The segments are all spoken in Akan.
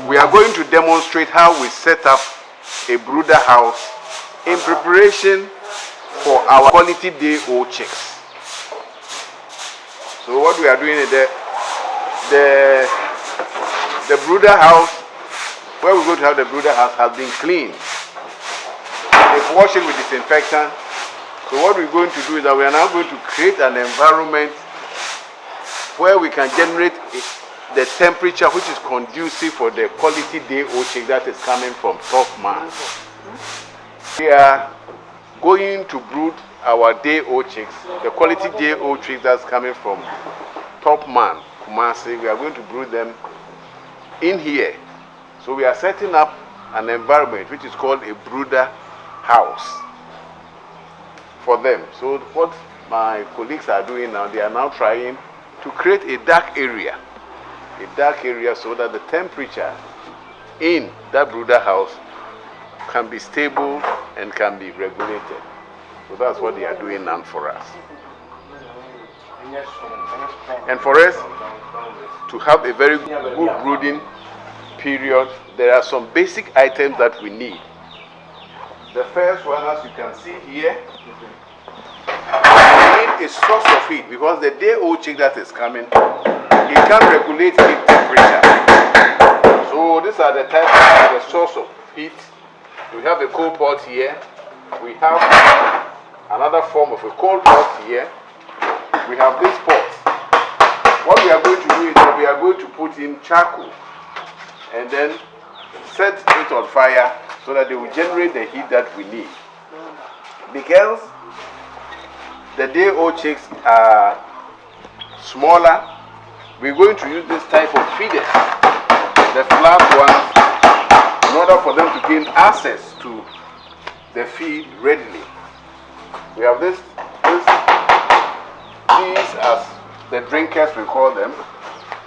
we are going to demonstrate how we set up a brooder house in preparation for our quality day old chicks. So what we are doing is the brooder house, where we're going to have the brooder house, has been cleaned. They've washed it with disinfectant. So what we're going to do is that we are now going to create an environment where we can generate the temperature which is conducive for the quality day old chick that is coming from top man. We are going to brood our day old chicks, the quality day old chicks that's coming from top man, Kumasi. We are going to brood them in here. So we are setting up an environment which is called a brooder house for them. So what my colleagues are doing now, they are now trying to create a dark area so that the temperature in that brooder house can be stable and can be regulated. So that's what they are doing now for us. And for us to have a very good brooding period, there are some basic items that we need. The first one, as you can see here, we need a source of heat, because the day old chick that is coming, it can regulate heat temperature. So these are the types of the source of heat. We have a cold pot here. We have another form of a cold pot here. We have this pot. What we are going to do is that we are going to put in charcoal and then set it on fire so that they will generate the heat that we need. Because the day old chicks are smaller, we're going to use this type of feeders, the flat ones, in order for them to gain access to the feed readily. We have these as the drinkers, we call them.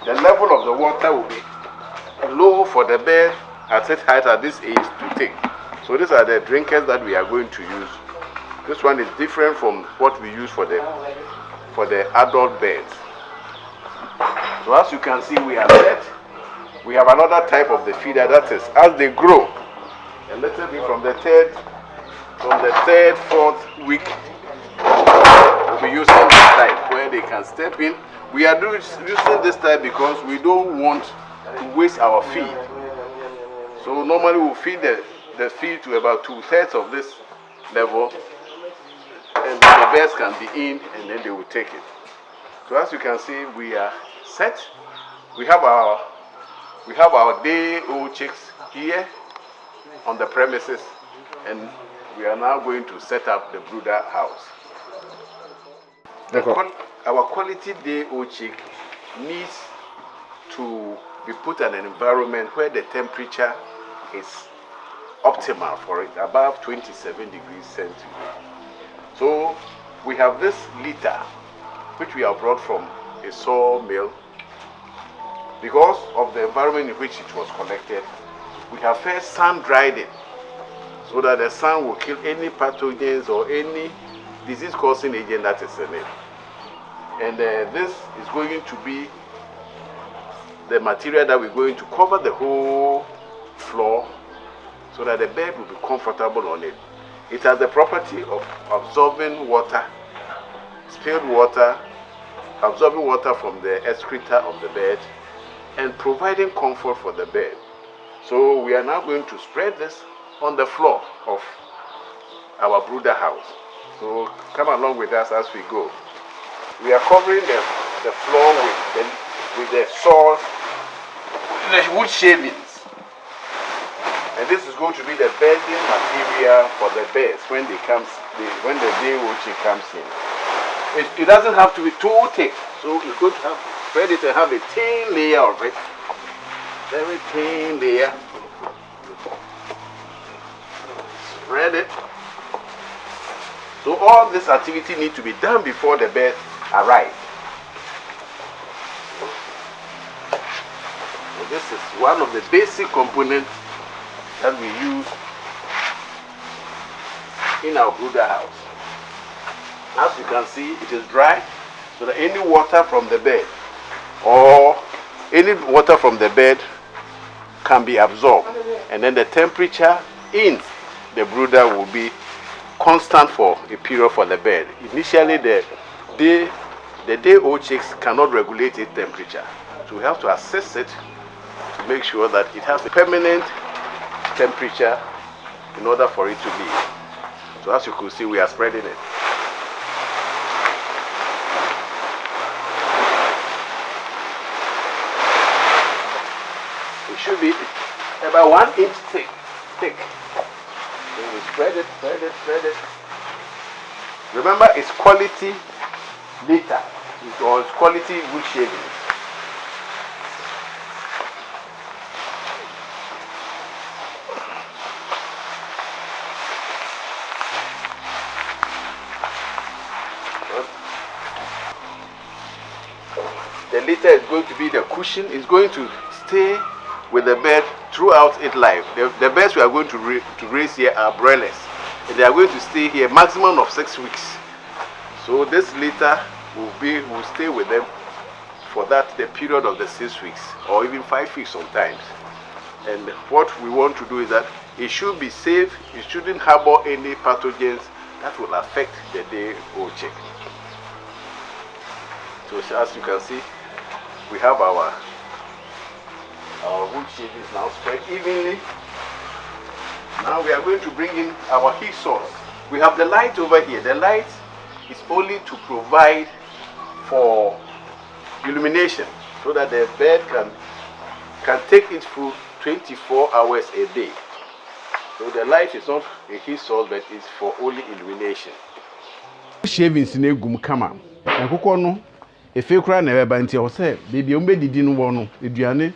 The level of the water will be low for the bird at its height at this age to take. So these are the drinkers that we are going to use. This one is different from what we use for the adult birds. So as you can see, we have another type of the feeder, that is, as they grow, a little bit from the third, fourth week, we'll be using this type where they can step in. We are using this type because we don't want to waste our feed. So normally we'll feed the feed to about 2/3 of this level, and the birds can be in and then they will take it. So as you can see, we are set. We have our day old chicks here on the premises, and we are now going to set up the brooder house. Our quality day old chick needs to be put in an environment where the temperature is optimal for it, above 27 degrees centigrade. So we have this litter which we have brought from a sawmill. Because of the environment in which it was collected, we have first sun dried it so that the sun will kill any pathogens or any disease causing agent that is in it. And this is going to be the material that we're going to cover the whole floor so that the bird will be comfortable on it. It has the property of absorbing water, spilled water, absorbing water from the excreta of the bird, and providing comfort for the bird. So we are now going to spread this on the floor of our brooder house. So come along with us as we go. We are covering the floor with the saw, the wood shavings. And this is going to be the bedding material for the birds when the day old chick comes in. It doesn't have to be too thick, so you're going to have spread it and have a thin layer of it, very thin layer. Spread it. So all this activity needs to be done before the birds arrive. So this is one of the basic components that we use in our brooder house. As you can see, it is dry, so that any water from the bed can be absorbed, and then the temperature in the brooder will be constant for a period for the bird. Initially, the day-old chicks cannot regulate its temperature, so we have to assess it to make sure that it has a permanent temperature in order for it to live. So as you can see, we are spreading it. It should be about 1 inch thick. So we spread it. Remember, it's quality litter, or it's quality wood shavings. The litter is going to be the cushion. It's going to stay with the bird throughout its life. The birds we are going to raise here are broilers, and they are going to stay here maximum of 6 weeks. So this litter will stay with them for the period of the 6 weeks, or even 5 weeks sometimes. And what we want to do is that it should be safe. It shouldn't harbor any pathogens that will affect the day-old chick. So as you can see, we have our wood shavings now spread evenly. Now we are going to bring in our heat source. We have the light over here. The light is only to provide for illumination, so that the bird can take its food 24 hours a day. So the light is not a heat source, but it's for only illumination. Shavings in a gum kama. Efe kura na eba nti o se baby o medidi no wo no eduane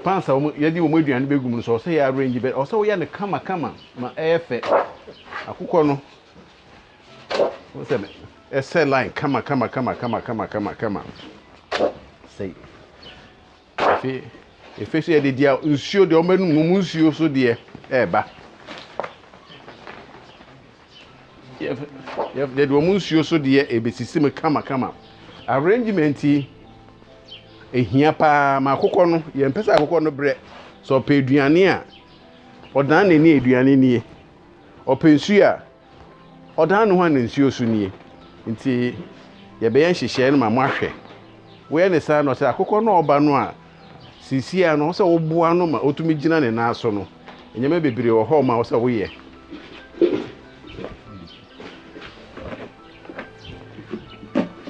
pansa o yedi o meduane begum no so o se ya arrange be o se wo ya ne kama ma efe akukọ no o se me ese line kama say efe so yedi dia nsuo de o menu mu nsuo so de eba yef de o mu nsuo so de ebesisi me kama arrangement ehia pa ma akokọ no ye mpesa akokọ no bre so pe aduane a odan na ni aduane nie opensu a odan no ho na nsuo so nie nti ye be yan hihye no ma mo ahwe we ne sa no se akokọ no oba no a sisi a no se wo boa no ma otumi gina ne na so no enyema bebre wo ho ma wo se wo ye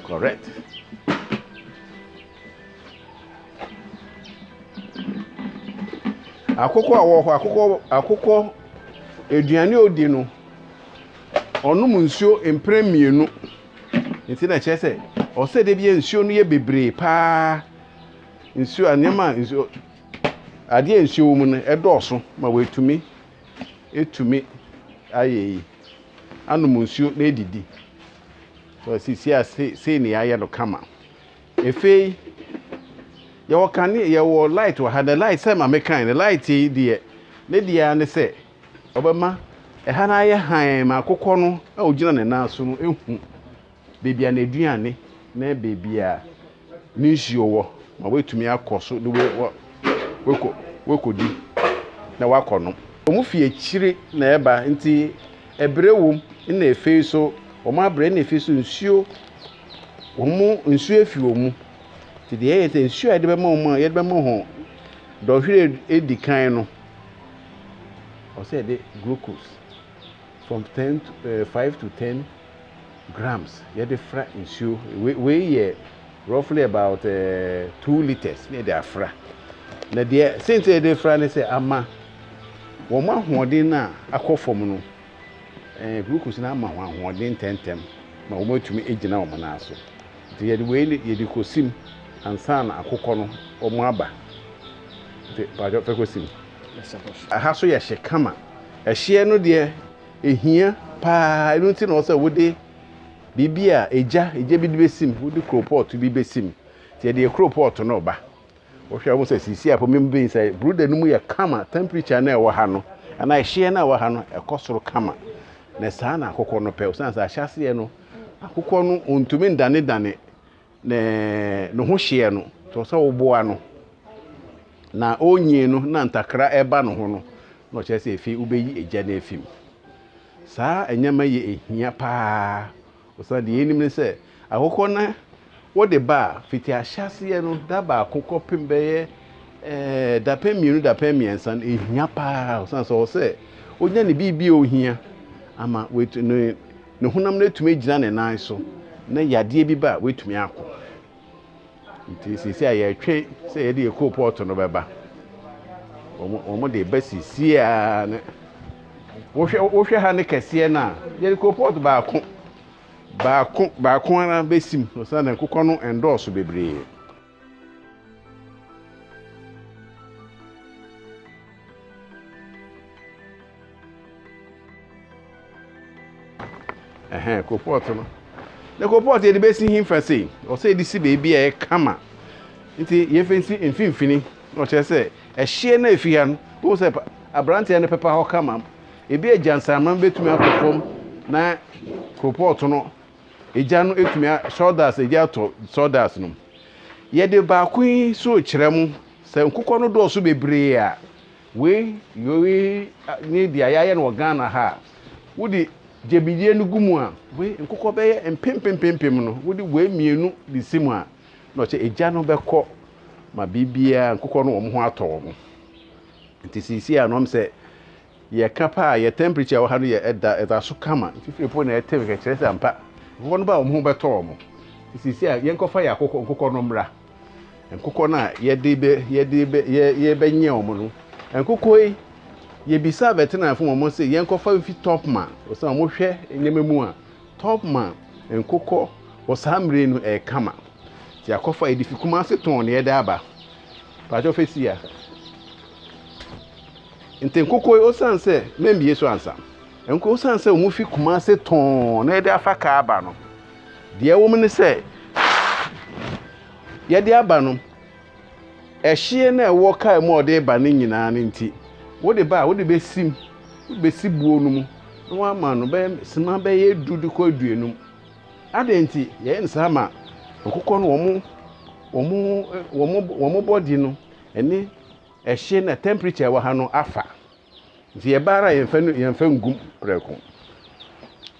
correct. Akokọ eduane odi no onum nsuo empremienu nti na chese o se de bia nsuo no ye bebre pa nsuo anema nsuo ade nsuo mu no edoso ma etumi ayeyi anum nsuo na edidi so si ni aye no kama efe your can your light or had a light say my kind the light the dia ne say obama e ha na ye han ma akokọ no a ogina ne na so no ehu bebia na aduane na bebia ni nsuo wo ma wetumi akoso de wekodi na wakono omu fie akire na eba nti ebrewom na efe so omu abre na efe so nsuo efi omu ti de ye te nsuo ade be ma ye de be ma ho do hwere edi kan no o say the glucose from 5 to 10 grams ye de fra nsuo we roughly about 2 liters ne de afra na de since de fra ne say ama wo ma hoden na akofom no glucose na ama hoden tentem ma wo matumi egina wo na aso ti ye de we ye de kosim ansa na akokọ no omo aba te bajo fekosim aha so ye hye ehye no de ehia pa enu ti no so wode bibia eja bi de besim wode cropot bi besim ti de cropot no ba wo hwe mo se sisi apo me be inside brooder no mu ye kama temperature na e wo ha no ana ehye na wo ha no ekosoro kama na saa na akokọ no pe sansa ahyase no akokọ no ontumi ndane ne no ho hye no to so wo boa no na onye no na ntakra eba no ho no no che se efi ubeyi eja na efim saa enyama ye ehia pa osa de enim ne se akokɔ na wo de ba fiti ahyase no da ba akokɔ pembe dapem mienu dapem miensan ehia pa osa so se onya ne bibi ohia ama wetu ne honam na tumi gina ne nan so na yade bi ba wetumi akɔ nti sisi a yɛtwe sɛ yɛde yɛ pot no bɛba omo de ba sisi a ne wohwɛ ha ne kɛseɛ na yɛde pot baako ana besim so na kokɔ no endorse bebree pot no the pot yɛde bɛsi himfa sei ɔsɛ yɛde si beebi a ɛkama nti yɛfɛnsi mfimfini na ɔkyerɛ sɛ ɛhyeɛ na efi ha no wo sɛ abrante ne pepa hɔ kama ebi agyansaman betumi atɔ na pot no egya no etumi shoulders egya atɔ shoulders no yɛde baako yi so kyerɛ mu sɛ nkokɔ no dɔɔso bebree a we ni dia yɛayɛ no Ghana ha wodi jebidie no gumu a we nkokɔ bɛyɛ mpempempempem no wodi we mienu di simu a na ɔkyɛ egya no bɛkɔ ma bibia nkokɔ no wɔn ho atɔ wɔn nti sisi a nom sɛ yɛ kapa yɛ temperature wɔ ha no yɛ ɛda so kama fifiri po na ɛtɛ kyerɛ sɛ ampa nkokɔ no ba wɔn ho bɛtɔ wɔn sisi a yɛn kɔfa yɛ nkokɔ no mmra nkokɔ na yɛde bɛnyɛ wɔn no nkokɔ yi yebisa veteran fo mo se yen kofa mfi top man o se mo hwɛ enyema mu a top man nkokɔ o samre no e kama ti akofa edifikuma se ton ne yɛda aba pa jo fesi a nte nkokɔ o san se membie so ansa nkokɔ o san se o mu fi kuma se ton na yɛda afa ka aba no de wo mu ne se yɛda aba no ɛhye na ɛwɔ ka mu ɔde ba ne nyinaa ne nti wo de besim besi buo no mu no wa ma no be sima be ye dudu ko aduenum adenti ye nsa ma nkokɔ no wɔn body no ene ɛhye na temperature wa ha no afa nti ye bara ye mfa ngum preko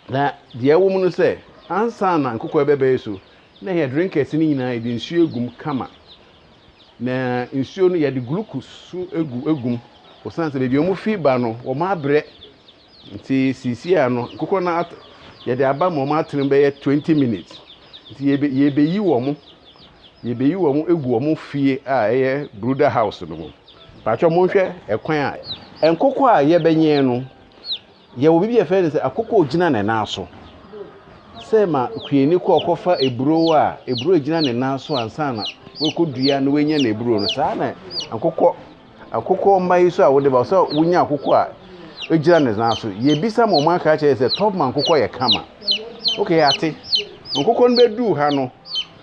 na de wo mu no sɛ ansa na nkokɔ bɛbɛ so na ye drinkers ni nyina ye de nsuo egum kama na nsuo no ye de glucose so egum osanse bebi omu fi ba no o ma abre nti sisi a no nkokɔ na ye de aba mo ma atene be 20 minutes nti ye beyi wo mo egu wo mo fie a eye brooder house no mo pacho mo hwɛ ekwan a nkokɔ a ye benye no ye wo bibi ye fe se akokɔ ogina na na so se ma kwieni kɔ ɔkɔfa eburo a eburo ogina na na so ansa na we kodua na wenya na eburo no saa na akokɔ mai so a wo de ba so wonya akokɔ a egira ne na so ye bisa mo ma ka kyerɛ sɛ top man akokɔ yɛ kama okay ate nkokɔ no bedu ha no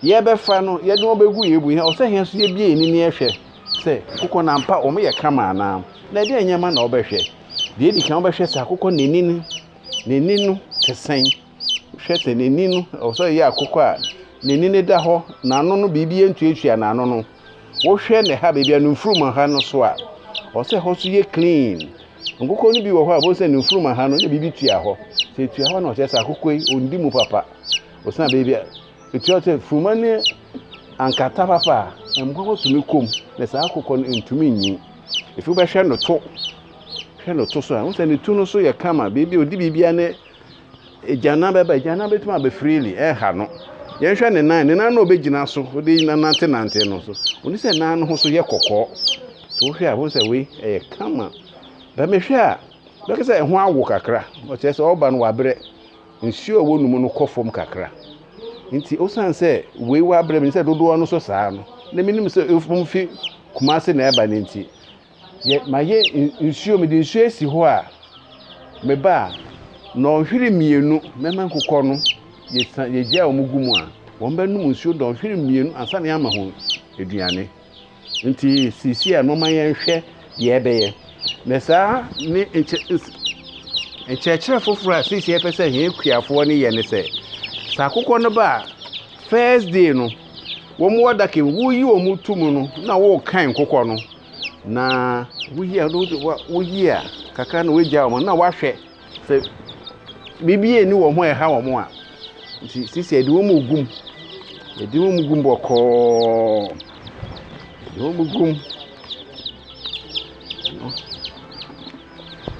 ye befa no ye de obegu ye bu ihe o sɛ hia so ye bie ni ne ehwɛ sɛ akokɔ na mpa o me yɛ kama na na de anyama na obɛhwɛ de di kan obɛhwɛ sɛ akokɔ neni no tesen hwɛ sɛ neni no o sɛ ye akokɔ a neni ne da hɔ na ano no bibi entuatua na ano no wo hwɛ ne ha bebia no mfuruma ha no so a o se ho so ye clean nkokɔ no bi wo hɔ a bo se no mfuruma ha no ne bibi tua hɔ se tua hɔ na o se akokɔ yi ondi mu papa o se na bebia etua se furuma ne ankata papa emkɔ tumi kom na sa akokɔ no ntumi nyi efi wo bɛhwɛ no to hwɛ no to so a wo se ne tu no so ye kama bebia odi bibia ne ejana betuma be freely ha no ye hwɛ ne nan na obegina so odi nante no so oni sɛ nan no ho so ye kokɔ to hwɛ a wo sɛ we kama ba me hwɛ a bɛka sɛ ho awo kakra o kyerɛ sɛ ɔba no wabrɛ nsuo wo numu no kɔfom kakra nti o san sɛ we wabrɛ me sɛ dodo no so saa no na minim sɛ efum fi kumase na eba ne nti ye ma ye nsuo me de nsuo esi hɔ a me ba na ɔhwere mienu mema nkokɔ no ye gya omugu mu a wɔn bɛ num nsuo dɔ hwere mienu ansa na ama ho eduane nti sisi a no ma yɛn hwɛ ye bɛyɛ na saa ne nkyerɛkyerɛ foforo a sisi yɛ pɛ sɛ hɛ kuafoɔ ne yɛ ne sɛ saa akokɔ no ba first day no wɔn wɔ dake wo yi wɔn tum no na wo kan nkokɔ no na woyi a kakra na wogya wo na wahwɛ sɛ bibie ni wo ho ɛha wo mo a sisi edi wo mu gum bɔkɔɔ edi wo mu gum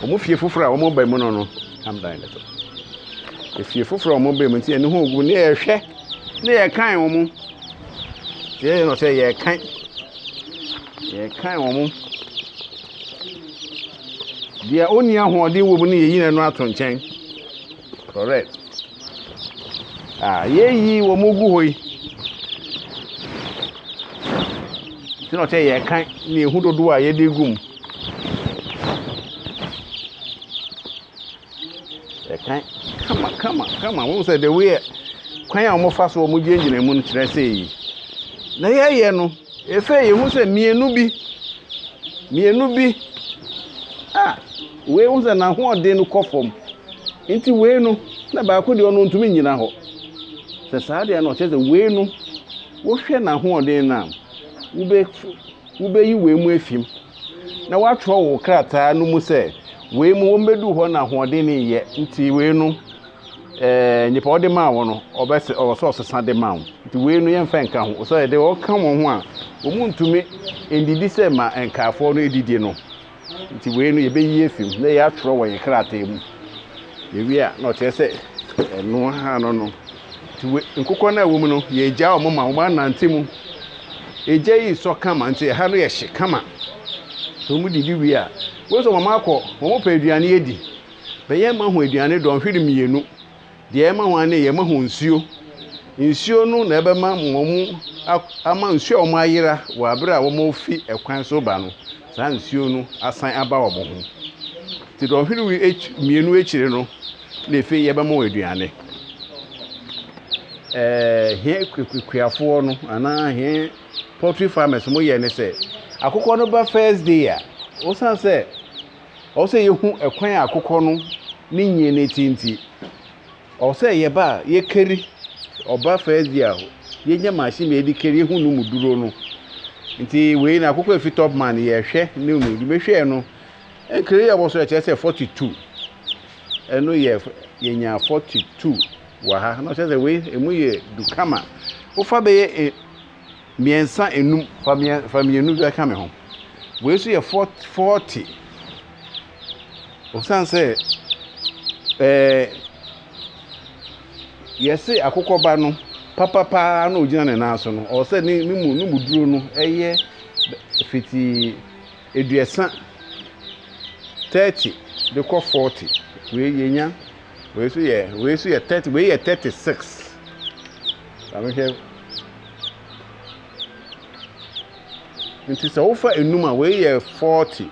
omo fie foforo a omo ba mu no calm down little efie foforo a omo ba mu nti ene ho ogu ne ɛhwɛ ne yɛ kan wo mu tie no sɛ yɛ kan wo mu dia oni ahoɔden wo mu ne yɛ yina no ato nkyɛn correct yeyi wo mu gu hoi ti no sɛ yɛ kan ne ehu dodo a yɛ de gum kan kama wo say the way kwan a mo fa so mo gyengina mu no kire say yi na ye no efe ye hu say mienu bi we hu say na ho ode no kofom nti we no na ba ko de ono ntumi nyina ho se saa de na o che say we no wo hwe na ho ode na ube yi we mu afim na wa tro wo krata no mu say we mu wo medu ho na hoɔden ne yɛ nti we no nyipa ɔde ma wo no ɔbɛse ɔso ɔsesa de ma wo nti we no yɛmfa nka ho so de ɔka wo ho a wo mu ntumi endidi sɛ ma nkaafo no edidi no nti we no yɛbɛyi afim na yɛ atoro wɔ yɛ krata mu ewi a na ɔkyerɛ sɛ ɛno ha no nti we nkokɔ na wo mu no yɛ gya wo ma wo anante mu egya yi so kama nti ha no yɛ hye kama so mu didi wi a wo so mama akọ mo pa aduane edi be ye ma ho aduane don hwiri mienu de ma ho ane ye ma ho nsuo no na ebe ma mo ama nsuo o ma ayira wa abira wo mo fi ekwan so ba no sa nsuo no asan aba wo ho ti don hwiri wi mienu echire no na efe ye ba ma aduane he kwekuafo no ana he poultry farmers mo ye ne se akokọ no ba first day a o san se o se yehu ekwan akokọ no ni nye ne tinti o se ye ba ye keri oba first day a ye nya machine me di keri hu no muduro no nti we na akokọ efi top man ye hwe ne mu di behwe no keri ya bo so che se 42 eno ye nya 42 wa ha no che se we emu ye dukama o fa be ye miensa enum famienu ga ka me ho we so ye 40 o san say yesi akokoba no papa na ogina ne na so no o say ni mu duro no eye fiti eduesa 30 de ko 40 we yenya we so ye 30 we ye 36 ameke nti se ofa enum a we ye 40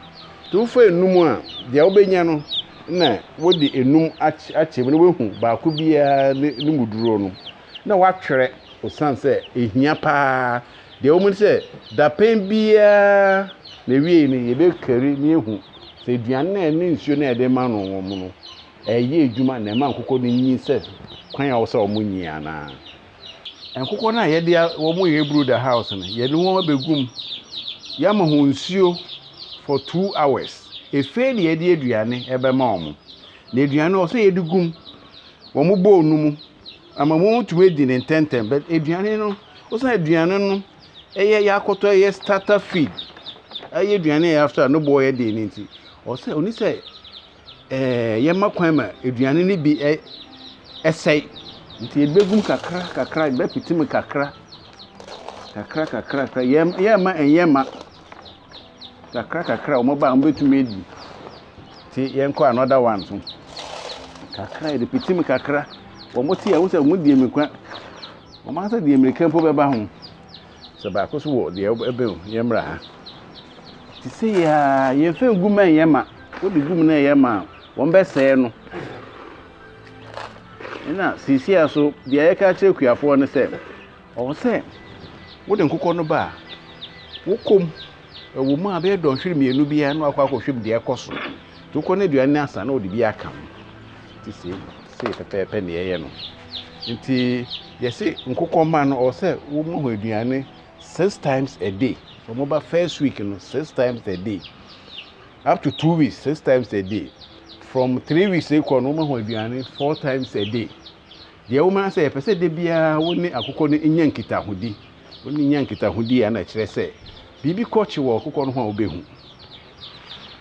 to ofa enum a de obenya no na wodi enum ache no wehu ba ko bia ne muduro no na watwere osan se ehia pa de o mu se da pen bia na wie ni ye be kari ni ehu se duan na ne nsuo na de ma no wo mu no eye edwuma na ma nkokọ ni nyi se kwan a wo se o mu nyi ana nkokọ na ye de wo mu ye brooder house no ye de wo begum ya ma ho nsuo for 2 hours efe de ye de aduane ebe ma omo na aduane o se ye de gum wo mu bo onumu ama mo tuwe di ne tentem but aduane no o se aduane no eye ya akoto eye starter feed eye aduane after no boy de ni nti o se oni se ye makwan ma aduane ni bi esai nti ebegum kakra be pitim kakra yema kakra o mo ba mbetumi edi ti yenko another one so kakra de pitim kakra o mo ti ya wo se mo die mekwa o ma se die mekwa mpo be ba ho se ba ko so wo de ebe yemra ha ti se ya ye fe gum yema wo de gum na yema wo mbe se no ina sisi aso de ya ka che kuafo no se o se wo de nkokọ no ba wo kom wo ma be don hwiri mienu bia no akwa hwim de ekoso to ko ne duane asa na odi bia ka ti se pepe ne ye no nti yesi nkokọ ma no o se wo mu aduane 6 times a day from over first week 6 times a day up to 2 weeks 6 times a day from 3 weeks no ho aduane 4 times a day the woman say pese de bia woni akokɔ no nya nkitahodi woni nya nkitahodi ana kyerɛ sɛ bibi kɔkye wɔ akokɔ no ho a obehu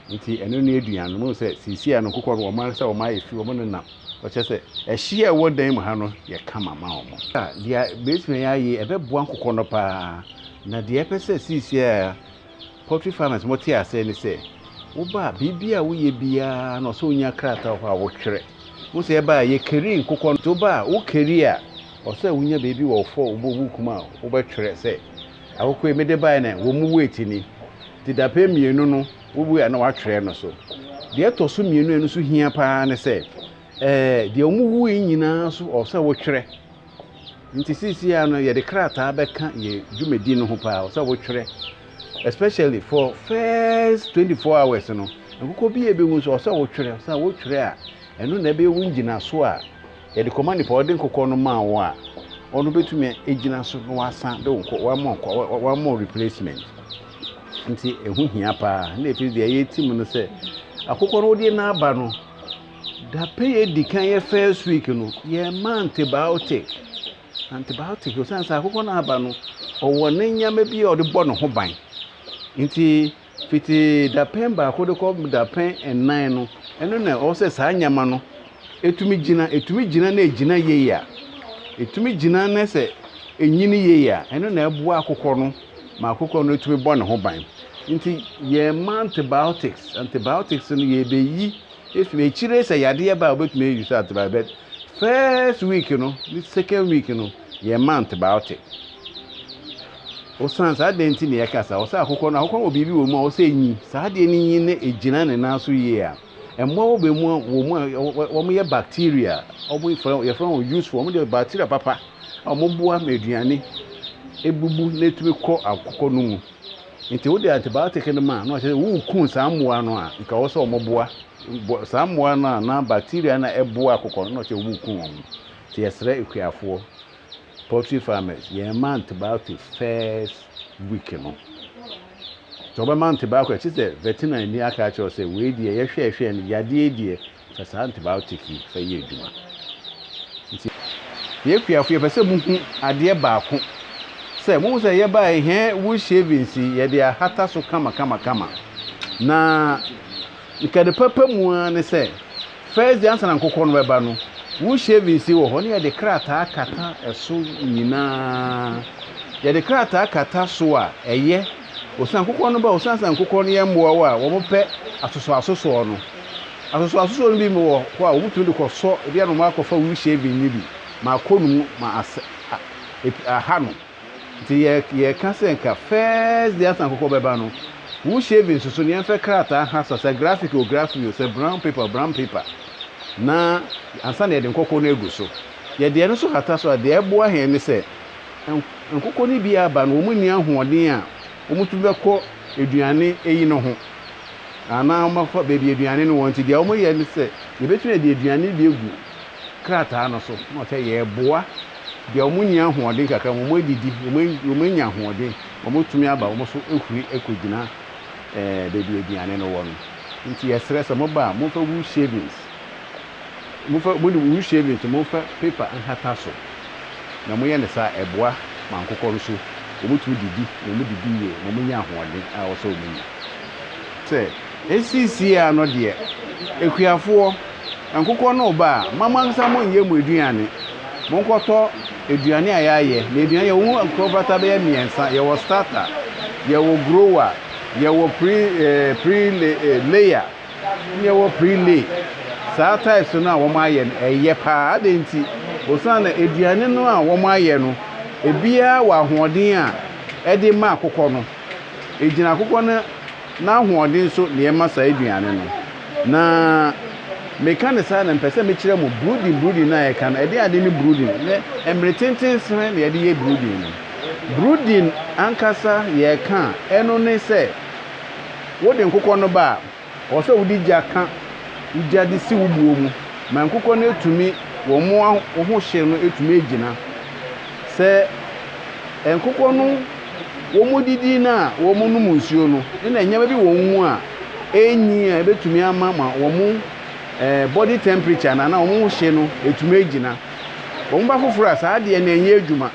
nti eno no aduane mo sɛ sisi ano akokɔ no ɔman sɛ ɔma efi ɔmo no na ɔkyerɛ sɛ ɛhye a ɛwɔ dan mu ha no yɛ kama ma ɔmo dia basement ya ye ɛbɛboa akokɔ no paa na dia pese sisi a poultry farmers mo tie ase ne sɛ wo ba bibi a wo ye bia na so nya krata ho a wo twere wo se ba ye keri nkokɔ to ba wo keri a o se wo nya baby wo fo wo bobu kuma wo ba twere se akokɔ e mede ba na wo mu wait ni ti da pe mienu no wo bu ya na wa twere no so de to so mienu enu so hia pa ne se de mu wu nyina so o se wo twere nti sisi ya no ye de krata beka ye dwumedi no ho pa o se wo twere especially for first 24 hours no nkokɔ bi ebe hu so o se wo twere a eno na ebe wu ngina so a ye de command for de nkokɔ no ma wo a ono betumi egina so no wasan de wa mo replacement nti ehu hia pa na efi de ye team no se akokɔ no de na aba no da pay di kan ye first week no ye antibiotic o san sa akokɔ na aba no owo ne nyama bi o de bɔ no ho ban nti fiti da pen ba ko de ko da pen en9 no eno na o se sa nyama no etumi gina na egina ye ya etumi gina na se enyini ye ya eno na ebu akokɔ no ma akokɔ no etumi bɔ ne ho ban nti ye antibiotics no ye beyi if me chire se yade ye ba obetumi use antibiotics first week no the second week no ye antibiotic o san sa de nti ne yakasa o sa akokɔ no akokɔ obibi wo mu o sa enyi sa de ni yin na egina ne na so ye a emmo wo be mu wo mu ye bacteria obo ye from useful wo de bacteria papa omo bua meduane ebubu na etumi kɔ akokɔ no mu nti wo de antibiotic no ma na o se wo kun sa amoa no a nka wo se omo bua sa amoa no na bacteria na ebua akokɔ no o se wo kun wo nti yesre ekuafo poultry farmers ye antibiotic first week no so be antibiotic chi say veterinary ni aka cho say we die ye hwe ni yade die fa sa antibiotic fa ye adwuma nti ye kuafo ye pese muhu ade baako say mu say ye ba he wo shavings ye de ahata so kama na ikade papa mu an say first day answer nkokɔ no be ba no wo shavings wo ho ne ye de krata akata eso nyina ye de krata akata so a eye osan kokɔ no ba osan san kokɔ no ye mboa wa wo pɛ asoso no bi mo ho a wo mutu de kɔ so e bia no ma akɔfa wo shaving ni bi ma akɔnu ma aha no nti ye ka se nka first day asan kokɔ beba no wo shaving so ne yɛmfa krata ha so say graphic o say brown paper na ansa na yɛde nkokɔ no egu so yɛde no so hata so a de ɛboa hɛn ne sɛ nkokɔ no bi aba no ɔmo ni ahoɔden a ɔmo tu bɛkɔ eduane eyi no ho ana ɔmo fa beebi eduane no wɔn ti de ɔmo yɛ ne sɛ yɛbɛtumi de eduane bi egu krataa no so na ɔkyɛ yɛboa de ɔmo ni ahoɔden kakra ɔmo didi ɔmo nya ahoɔden ɔmo tumi aba ɔmo so ehuri ekɔgyina beebi eduane no wɔ no nti yɛsrɛ sɛ mo ba mo fa wu shavings mo wu shavings mo fa paper nhata so na mo yɛ ne sa ɛboa ma nkokɔ no so ɔmo tu didi na ɔmo didi yɛ na ɔmo nya ahoɔden a wɔsɔ ɔmo nya sɛ esisi a no deɛ ekuafoɔ nkokɔ no ba mama nsa mo nyɛ mo eduane mo nkɔtɔ eduane a yɛayɛ na eduane yɛ wo nkɔ bata bɛyɛ miɛnsa yɛ wɔ starter yɛ wɔ grower yɛ wɔ pre layer yɛ wɔ pre lay saa types no a wɔn ayɛ no ɛyɛ paa de nti osan na eduane no a wɔn ayɛ no ebia wɔ ahoɔden a ɛde ma akokɔ no egyina akokɔ no na ahoɔden so na ɛma saa eduane no na meka ne saa na mpɛsɛ mekyerɛ mo brooding na yɛka no ɛde ade ne brooding ne emre tenten sen na yɛde yɛ brooding no brooding ankasa yɛka ɛno ne sɛ wode nkokɔ no ba ɔsɛ wodi gya de si wo buo mu ma nkokɔ no etumi wo mo ho hye no etumi egyina sɛ nkokɔ no wɔn didi na wɔn num nsuo no na nyama bi wɔn mu a enyi a ebetumi ama wɔn body temperature na wɔn hye no etumi egyina wɔn ba foforɔ a saa deɛ na enye adwuma